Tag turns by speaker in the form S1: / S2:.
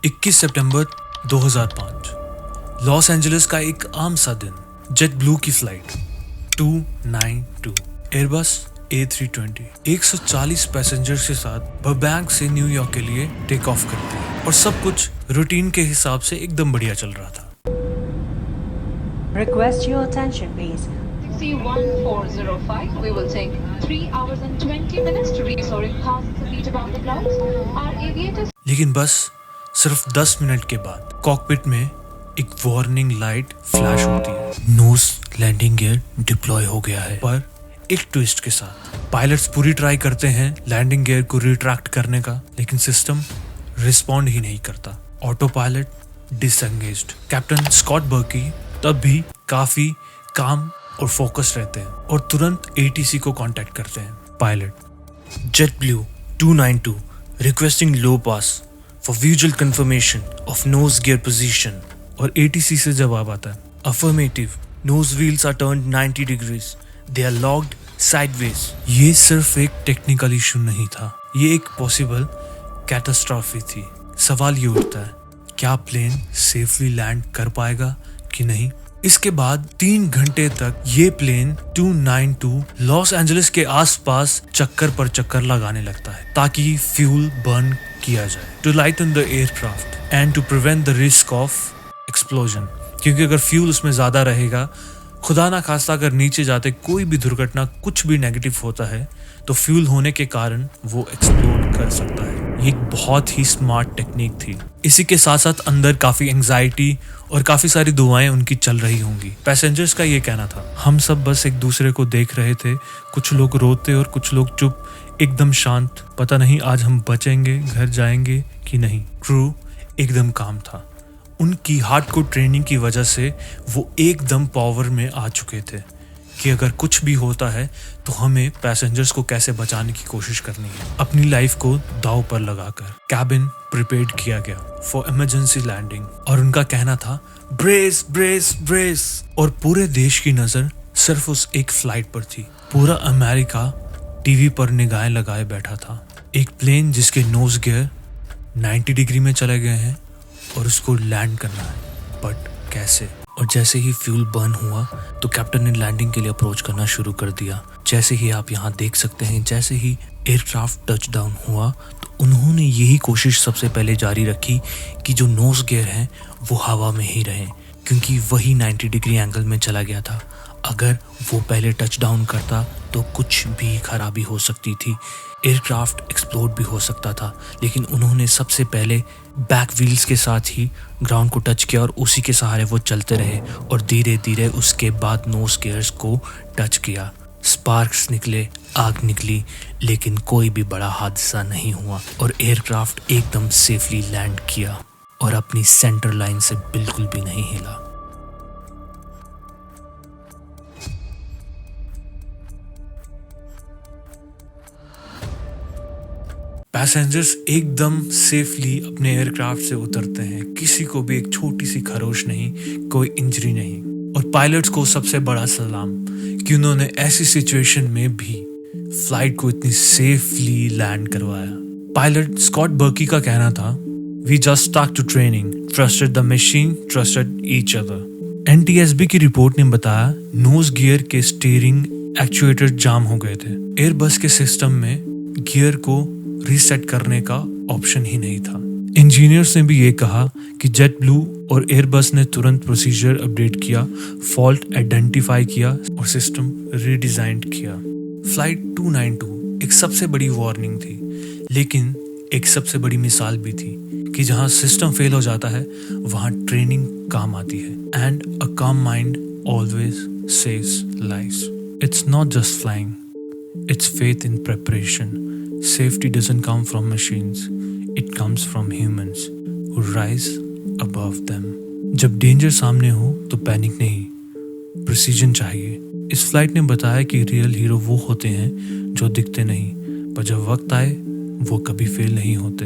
S1: 21 सितंबर 2005 Los Angeles का एक आम सा दिन। जेट ब्लू की फ्लाइट 292 एयरबस A320 140 पैसेंजर्स के साथ बर्बैंक से न्यूयॉर्क के लिए टेक ऑफ करती है और सब कुछ रूटीन के हिसाब से एकदम बढ़िया चल रहा था।
S2: Request your attention, please.
S3: 61405. We will take 3 hours and 20 minutes to reach soaring past the feet above the clouds. Our aviators.
S1: लेकिन बस सिर्फ 10 मिनट के बाद कॉकपिट में एक वार्निंग लाइट फ्लैश होती है। नोज लैंडिंग गियर डिप्लॉय हो गया है, पर एक ट्विस्ट के साथ। पायलट्स पूरी ट्राई करते हैं लैंडिंग गियर को रिट्रैक्ट करने का, लेकिन सिस्टम रिस्पॉन्ड ही नहीं करता। Autopilot disengaged. Captain Scott Burkey तब भी काफी काम और फोकस रहते हैं और तुरंत ATC को कांटेक्ट करते हैं। Pilot Jet Blue 292 requesting low pass for visual confirmation of nose gear position. और ATC से जवाब आता है affirmative, nose wheels are turned 90 degrees, they are locked sideways. ये सिर्फ एक टेक्निकल इशू नहीं था, ये एक पॉसिबल कैटास्ट्रॉफी थी। सवाल ये उठता है, क्या प्लेन सेफली लैंड कर पाएगा कि नहीं? इसके बाद 3 घंटे तक ये प्लेन 292 लॉस एंजलिस के आसपास चक्कर पर चक्कर लगाने लगता है ताकि फ्यूल बर्न किया जाए, to lighten the aircraft and to prevent the risk of explosion. क्योंकि अगर फ्यूल उसमें ज्यादा रहेगा, खुदा ना खास्ता अगर नीचे जाते कोई भी दुर्घटना, कुछ भी नेगेटिव होता है, तो फ्यूल होने के कारण वो एक्सप्लोड कर सकता है। ये एक बहुत ही स्मार्ट टेक्निक थी। इसी के साथ साथ अंदर काफी एंजाइटी और काफी सारी दुआएं उनकी चल रही होंगी। पैसेंजर्स का ये कहना था, हम सब बस एक दूसरे को देख रहे थे, कुछ लोग रोते और कुछ लोग चुप, एकदम शांत। पता नहीं आज हम बचेंगे, घर जाएंगे कि नहीं। क्रू एकदम काम था। उनकी हार्डकोर ट्रेनिंग की वजह से वो एकदम पावर में आ चुके थे कि अगर कुछ भी होता है तो हमें पैसेंजर्स को कैसे बचाने की कोशिश करनी है। अपनी लाइफ को दांव पर लगाकर कैबिन प्रिपेयर्ड किया गया फॉर इमरजेंसी लैंडिंग। और उनका कहना था ब्रेस ब्रेस ब्रेस। और पूरे देश की नजर सिर्फ उस एक फ्लाइट पर थी। पूरा अमेरिका टीवी पर निगाहें लगाए बैठा था। एक प्लेन जिसके नोज गियर 90 डिग्री में चले गए हैं और उसको लैंड करना है, बट कैसे? और जैसे ही फ्यूल बर्न हुआ तो कैप्टन ने लैंडिंग के लिए अप्रोच करना शुरू कर दिया। जैसे ही आप यहाँ देख सकते हैं, जैसे ही एयरक्राफ्ट टच डाउन हुआ तो उन्होंने यही कोशिश सबसे पहले जारी रखी कि जो नोज गियर है वो हवा में ही रहे, क्योंकि वही 90 डिग्री एंगल में चला गया था। अगर वो पहले टच डाउन करता तो कुछ भी खराबी हो सकती थी, एयरक्राफ्ट एक्सप्लोड भी हो सकता था। लेकिन उन्होंने सबसे पहले बैक व्हील्स के साथ ही ग्राउंड को टच किया और उसी के सहारे वो चलते रहे और धीरे धीरे उसके बाद नोज गियर्स को टच किया। स्पार्क्स निकले, आग निकली, लेकिन कोई भी बड़ा हादसा नहीं हुआ और एयरक्राफ्ट एकदम सेफली लैंड किया और अपनी सेंटर लाइन से बिल्कुल भी नहीं हिला। पैसेंजर्स एकदम सेफली अपने एयरक्राफ्ट से उतरते हैं। किसी को भी एक छोटी सी खरोश नहीं, कोई इंजरी नहीं। और पायलट्स को सबसे बड़ा सलाम कि उन्होंने ऐसी सिचुएशन में भी फ्लाइट को इतनी सेफली लैंड करवाया। पायलट स्कॉट बर्की का कहना था, we just stuck to training, trusted the machine, trusted each other. NTSB की रिपोर्ट ने बताया नोज गियर के स्टीयरिंग एक्चुएटर जाम हो गए थे। एयरबस के सिस्टम में गियर को रीसेट करने का ऑप्शन ही नहीं था। इंजीनियर्स ने भी ये कहा कि जेट ब्लू और एयरबस ने तुरंत प्रोसीजर अपडेट किया, फॉल्ट आइडेंटिफाई किया और सिस्टम रीडिजाइन किया। फ्लाइट 292 एक सबसे बड़ी वार्निंग थी, लेकिन एक सबसे बड़ी मिसाल भी थी कि जहां सिस्टम फेल हो जाता है वहां ट्रेनिंग काम आती है। एंड अ काम mind always saves lives. It's not just flying, it's faith in preparation. Safety doesn't come from machines, it comes from humans who rise above them. जब डेंजर सामने हो तो पैनिक नहीं, प्रिसीजन चाहिए। इस फ्लाइट ने बताया कि रियल हीरो वो होते हैं जो दिखते नहीं, पर जब वक्त आए वो कभी फेल नहीं होते।